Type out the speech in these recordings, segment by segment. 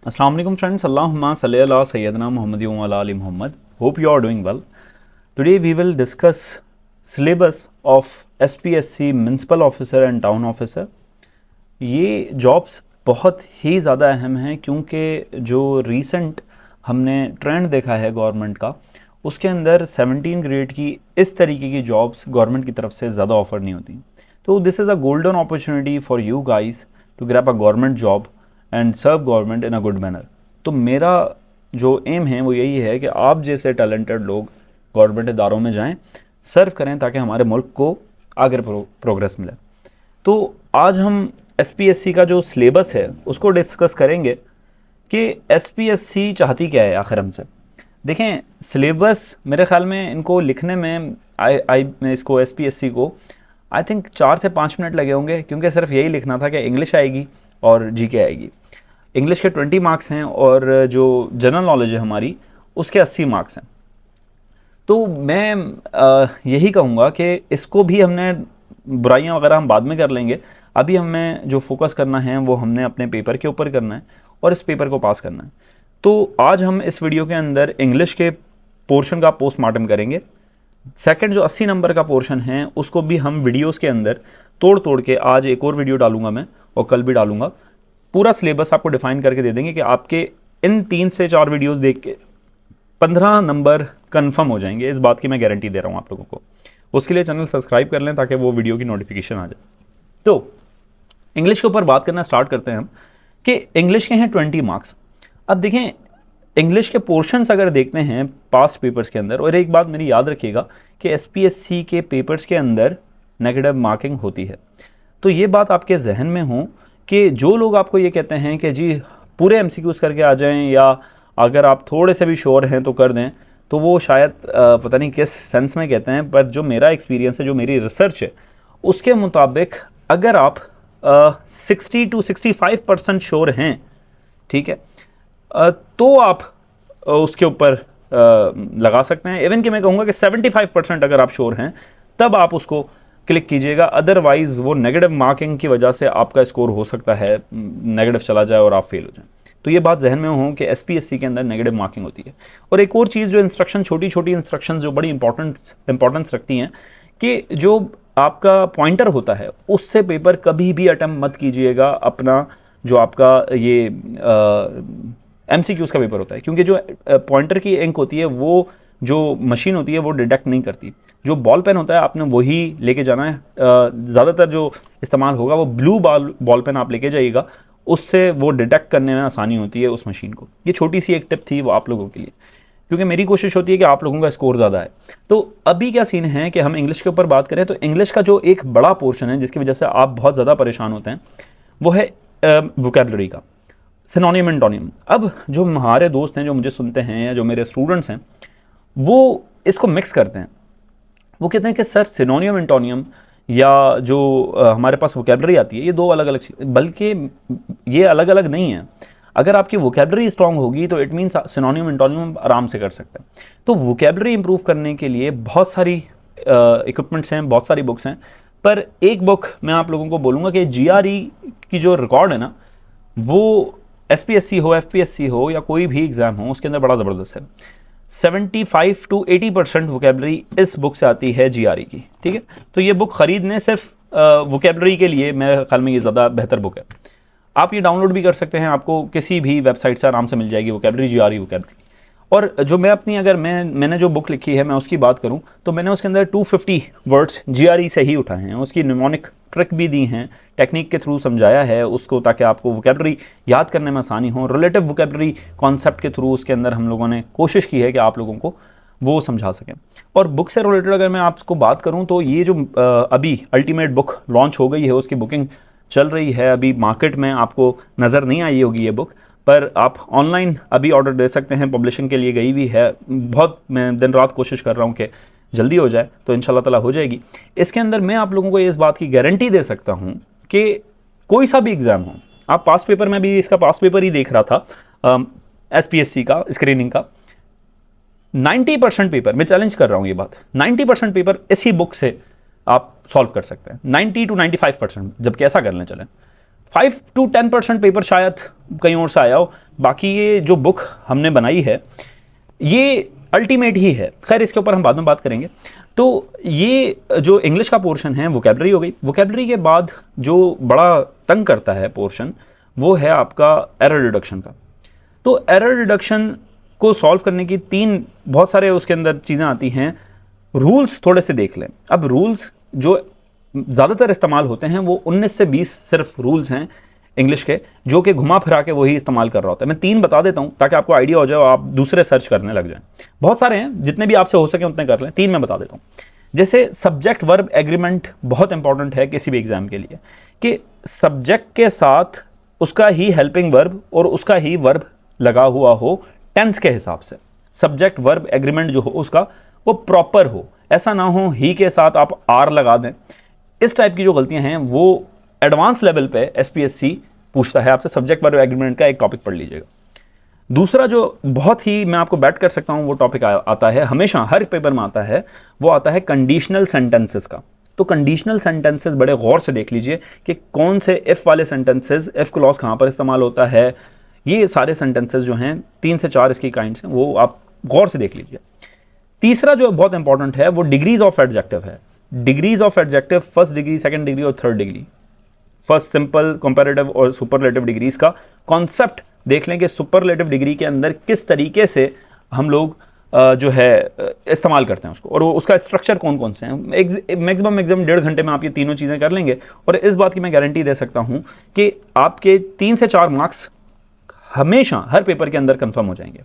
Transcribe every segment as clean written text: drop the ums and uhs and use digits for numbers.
Assalamu alaikum friends. Allahumma salli ala Sayyidina Muhammad wa ala ali Muhammad. Hope you are doing well. Today we will discuss syllabus of SPSC Municipal Officer and Town Officer. ये jobs बहुत ही ज़्यादा अहम हैं क्योंकि जो recent हमने trend देखा है गवर्नमेंट का, उसके अंदर 17 ग्रेड की इस तरीके की जॉब्स गवर्नमेंट की तरफ से ज़्यादा ऑफर नहीं होती। तो this is a golden opportunity for you guys to grab a government job and serve government in a good manner. तो मेरा जो एम है वो यही है कि आप जैसे टैलेंटेड लोग गवर्नमेंट इदारों में जाएं, सर्व करें ताकि हमारे मुल्क को आगे प्रोग्रेस मिले। तो आज हम SPSC का जो सिलेबस है उसको डिस्कस करेंगे कि SPSC चाहती क्या है आखिर हमसे। देखें, सिलेबस मेरे ख्याल में इनको लिखने में मैं इसको SPSC को आई थिंक 4 से 5 मिनट लगे होंगे, क्योंकि सिर्फ यही लिखना था कि इंग्लिश आएगी और GK आएगी। इंग्लिश के 20 मार्क्स हैं और जो जनरल नॉलेज है हमारी उसके 80 मार्क्स हैं। तो मैं यही कहूँगा कि इसको भी हमने बुराइयाँ वगैरह हम बाद में कर लेंगे। अभी हमें जो फोकस करना है वो हमने अपने पेपर के ऊपर करना है और इस पेपर को पास करना है। तो आज हम इस वीडियो के अंदर इंग्लिश के पोर्शन का पोस्टमार्टम करेंगे। सेकंड जो 80 नंबर का पोर्शन है उसको भी हम वीडियोस के अंदर तोड़ तोड़ के आज एक और वीडियो डालूंगा मैं और कल भी डालूंगा। पूरा सिलेबस आपको डिफाइन करके दे देंगे कि आपके इन 3 से 4 वीडियोस देख के 15 नंबर कंफर्म हो जाएंगे। इस बात की मैं गारंटी दे रहा हूँ आप लोगों को। उसके लिए चैनल सब्सक्राइब कर लें ताकि वो वीडियो की नोटिफिकेशन आ जाए। तो इंग्लिश के ऊपर बात करना स्टार्ट करते हैं हम कि इंग्लिश के हैं 20 मार्क्स। अब देखें, इंग्लिश के पोर्शंस अगर देखते हैं पास्ट पेपर्स के अंदर, और एक बात मेरी याद रखिएगा कि SPSC के पेपर्स के अंदर नेगेटिव मार्किंग होती है। तो ये बात आपके जहन में हो कि जो लोग आपको ये कहते हैं कि जी पूरे MCQs करके आ जाएं या अगर आप थोड़े से भी श्योर हैं तो कर दें, तो वो शायद पता नहीं किस सेंस में कहते हैं, पर जो मेरा एक्सपीरियंस है, जो मेरी रिसर्च है, उसके मुताबिक अगर आप 60 to 65% श्योर हैं, ठीक है, तो आप उसके ऊपर लगा सकते हैं। इवन कि मैं कहूँगा कि 75% अगर आप श्योर हैं तब आप उसको क्लिक कीजिएगा। अदरवाइज़ वो नेगेटिव मार्किंग की वजह से आपका स्कोर हो सकता है नेगेटिव चला जाए और आप फेल हो जाएं। तो ये बात जहन में हो कि SPSC के अंदर नेगेटिव मार्किंग होती है। और एक और चीज़, जो इंस्ट्रक्शन, छोटी छोटी इंस्ट्रक्शन जो बड़ी इंपॉर्टेंस रखती हैं, कि जो आपका पॉइंटर होता है उससे पेपर कभी भी अटेम्प्ट मत कीजिएगा अपना जो आपका ये MCQs का पेपर होता है, क्योंकि जो पॉइंटर की इंक होती है वो जो मशीन होती है वो डिटेक्ट नहीं करती। जो बॉल पेन होता है आपने वही लेके जाना है। ज़्यादातर जो इस्तेमाल होगा वो ब्लू बॉल पेन आप लेके जाइएगा, उससे वो डिटेक्ट करने में आसानी होती है उस मशीन को। ये छोटी सी एक टिप थी वो आप लोगों के लिए, क्योंकि मेरी कोशिश होती है कि आप लोगों का स्कोर ज़्यादा है। तो अभी क्या सीन है कि हम इंग्लिश के ऊपर बात करें तो इंग्लिश का जो एक बड़ा पोर्शन है जिसकी वजह से आप बहुत ज़्यादा परेशान होते हैं वो है वोकैबुलरी का, सिनोनिम एंटोनिम। अब जो हमारे दोस्त हैं जो मुझे सुनते हैं या जो मेरे स्टूडेंट्स हैं वो इसको मिक्स करते हैं। वो कहते हैं कि सर सिनोनिम एंटोनियम या जो हमारे पास वोकैबुलरी आती है ये 2 अलग अलग चीज़, बल्कि ये अलग अलग नहीं है। अगर आपकी वोकैबुलरी स्ट्रांग होगी तो इट मीन्स सिनोनिम एंटोनियम आराम से कर सकते हैं। तो वोकैबुलरी इंप्रूव करने के लिए बहुत सारी इक्विपमेंट्स हैं, बहुत सारी बुक्स हैं, पर एक बुक मैं आप लोगों को बोलूँगा कि GRE की जो रिकॉर्ड है ना, वो SPSC हो, FPSC हो या कोई भी एग्ज़ाम हो, उसके अंदर बड़ा ज़बरदस्त है। 75 to 80% वोकैबुलरी इस बुक से आती है GRE की, ठीक है। तो ये बुक ख़रीदने सिर्फ वोकैबुलरी के लिए मेरे ख्याल में ये ज़्यादा बेहतर बुक है। आप ये डाउनलोड भी कर सकते हैं, आपको किसी भी वेबसाइट से आराम से मिल जाएगी वोकैबुलरी, GRE वोकैबुलरी। और जो मैं अपनी अगर मैंने जो बुक लिखी है मैं उसकी बात करूं तो मैंने उसके अंदर 250 वर्ड्स GRE से ही उठाए हैं। उसकी निमोनिक ट्रिक भी दी हैं, टेक्निक के थ्रू समझाया है उसको, ताकि आपको वोकैबुलरी याद करने में आसानी हो। रिलेटिव वोकैबुलरी कॉन्सेप्ट के थ्रू उसके अंदर हम लोगों ने कोशिश की है कि आप लोगों को वो समझा सकें। और बुक से रिलेटेड अगर मैं आपको बात करूँ तो ये जो अभी अल्टीमेट बुक लॉन्च हो गई है उसकी बुकिंग चल रही है। अभी मार्केट में आपको नज़र नहीं आई होगी ये बुक, पर आप ऑनलाइन अभी ऑर्डर दे सकते हैं। पब्लिशिंग के लिए गई भी है, बहुत मैं दिन रात कोशिश कर रहा हूँ कि जल्दी हो जाए, तो इंशाल्लाह ताला हो जाएगी। इसके अंदर मैं आप लोगों को इस बात की गारंटी दे सकता हूँ कि कोई सा भी एग्ज़ाम हो, आप पास पेपर में भी, इसका पास पेपर ही देख रहा था SPSC का स्क्रीनिंग का, 90% पेपर, मैं चैलेंज कर रहा हूँ ये बात, 90% पेपर इसी बुक से आप सॉल्व कर सकते हैं। 90 to 95%, जबकि ऐसा कर लें चलें 5 to 10% पेपर शायद कहीं और से आया हो, बाकी ये जो बुक हमने बनाई है ये अल्टीमेट ही है, खैर इसके ऊपर हम बाद में बात करेंगे। तो ये जो इंग्लिश का पोर्शन है वोकैबलरी हो गई। वोकैबलरी के बाद जो बड़ा तंग करता है पोर्शन वो है आपका एरर रिडक्शन का। तो एरर रिडक्शन को सॉल्व करने की तीन बहुत सारे उसके अंदर चीज़ें आती हैं। रूल्स थोड़े से देख लें। अब रूल्स जो ज़्यादातर इस्तेमाल होते हैं वो 19 से 20 सिर्फ रूल्स हैं इंग्लिश के, जो कि घुमा फिरा के वही इस्तेमाल कर रहा होता है। मैं 3 बता देता हूं ताकि आपको आइडिया हो जाए और आप दूसरे सर्च करने लग जाएं। बहुत सारे हैं, जितने भी आपसे हो सके उतने कर लें। 3 मैं बता देता हूं। जैसे सब्जेक्ट वर्ब एग्रीमेंट बहुत इंपॉर्टेंट है किसी भी एग्जाम के लिए, कि सब्जेक्ट के साथ उसका ही हेल्पिंग वर्ब और उसका ही वर्ब लगा हुआ हो टेंस के हिसाब से। सब्जेक्ट वर्ब एग्रीमेंट जो हो उसका वो प्रॉपर हो, ऐसा ना हो ही के साथ आप आर लगा दें। इस टाइप की जो गलतियां हैं वो एडवांस लेवल पे एसपीएससी पूछता है आपसे। सब्जेक्ट वर्ब एग्रीमेंट का एक टॉपिक पढ़ लीजिएगा। दूसरा जो बहुत ही मैं आपको बैट कर सकता हूं वो टॉपिक आता है, हमेशा हर पेपर में आता है, वो आता है कंडीशनल सेंटेंसेस का। तो कंडीशनल सेंटेंसेस बड़े गौर से देख लीजिए कि कौन से इफ वाले सेंटेंसेस, इफ क्लॉज कहां पर इस्तेमाल होता है। ये सारे सेंटेंसेस जो हैं 3 से 4 इसकी काइंड्स हैं, वो आप गौर से देख लीजिए। तीसरा जो बहुत इंपॉर्टेंट है वो डिग्रीज ऑफ एडजेक्टिव है। Degrees of adjective, first degree, second degree और third degree. First simple, comparative और सुपरलेटिव डिग्रीज का कॉन्सेप्ट देख लें कि सुपरलेटिव डिग्री के अंदर किस तरीके से हम लोग जो है इस्तेमाल करते हैं उसको, और उसका स्ट्रक्चर कौन कौन से हैं। मैक्सिमम 1.5 घंटे में आप ये तीनों चीज़ें कर लेंगे और इस बात की मैं गारंटी दे सकता हूं कि आपके 3 से 4 मार्क्स हमेशा हर पेपर के अंदर कंफर्म हो जाएंगे।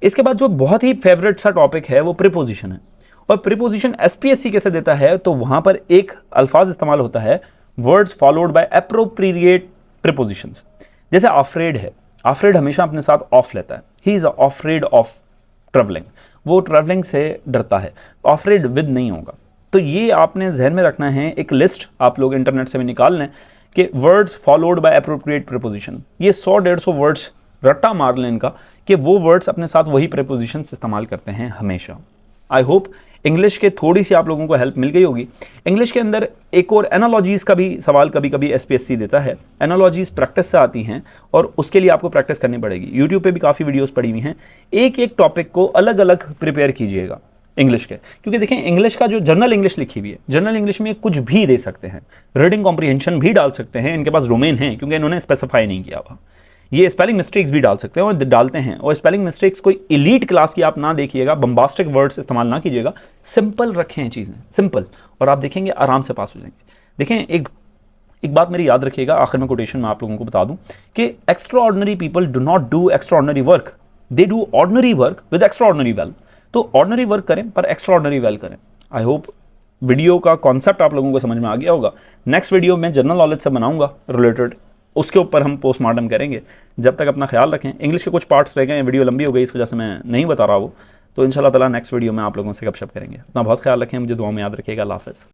इसके बाद जो बहुत ही फेवरेट सा टॉपिक है वो प्रीपोजिशन है। और प्रीपोजिशन एसपीएससी कैसे देता है, तो वहां पर एक अल्फाज इस्तेमाल होता है, words followed by appropriate prepositions. जैसे अफ्रेड है, अफ्रेड हमेशा अपने साथ ऑफ लेता है, he is afraid of travelling, वो ट्रेवलिंग से डरता है। अफ्रेड विद नहीं होगा। तो ये आपने जहन में रखना है। एक लिस्ट आप लोग इंटरनेट से भी निकाल लें कि words followed by appropriate preposition, ये 100-150 वर्ड्स रट्टा मार लें इनका, कि वो वर्ड्स अपने साथ वही प्रीपोजिशंस इस्तेमाल करते हैं हमेशा। आई होप इंग्लिश के थोड़ी सी आप लोगों को हेल्प मिल गई होगी। इंग्लिश के अंदर एक और एनालॉजीज़ का भी सवाल कभी कभी एसपीएससी देता है। एनालॉजीज़ प्रैक्टिस से आती हैं और उसके लिए आपको प्रैक्टिस करनी पड़ेगी। यूट्यूब पे भी काफ़ी वीडियोस पड़ी हुई हैं। एक एक टॉपिक को अलग अलग प्रिपेयर कीजिएगा इंग्लिश के, क्योंकि देखें इंग्लिश का जो जनरल इंग्लिश लिखी हुई है, जनरल इंग्लिश में कुछ भी दे सकते हैं, रीडिंग कॉम्प्रिहेंशन भी डाल सकते हैं, इनके पास डोमेन है क्योंकि इन्होंने स्पेसिफाई नहीं किया हुआ। ये स्पेलिंग मिस्टेक्स भी डाल सकते हैं और डालते हैं। और स्पेलिंग मिस्टेक्स कोई एलीट क्लास की आप ना देखिएगा, बम्बास्टिक वर्ड्स इस्तेमाल ना कीजिएगा, सिंपल रखें चीज़ें, सिंपल, और आप देखेंगे आराम से पास हो जाएंगे। देखें एक बात मेरी याद रखिएगा, आखिर में कोटेशन में आप लोगों को बता दूं कि extra ordinary people do not do extra ordinary work, they do ordinary work with extra ordinary well. तो ऑर्डिनरी वर्क करें पर एक्स्ट्रा ऑर्डिनरी वेल करें। आई होप वीडियो का कॉन्सेप्ट आप लोगों को समझ में आ गया होगा। नेक्स्ट वीडियो में जनरल नॉलेज से बनाऊंगा रिलेटेड, उसके ऊपर हम पोस्टमार्टम करेंगे। जब तक अपना ख्याल रखें। इंग्लिश के कुछ पार्ट्स रह गए, वीडियो लंबी हो गई, इस वजह से मैं नहीं बता रहा वो, तो इंशाल्लाह ताला नेक्स्ट वीडियो में आप लोगों से गपशप करेंगे। अपना बहुत ख्याल रखें, मुझे दुआ में याद रखिएगा। अल्लाह हाफ़िज़।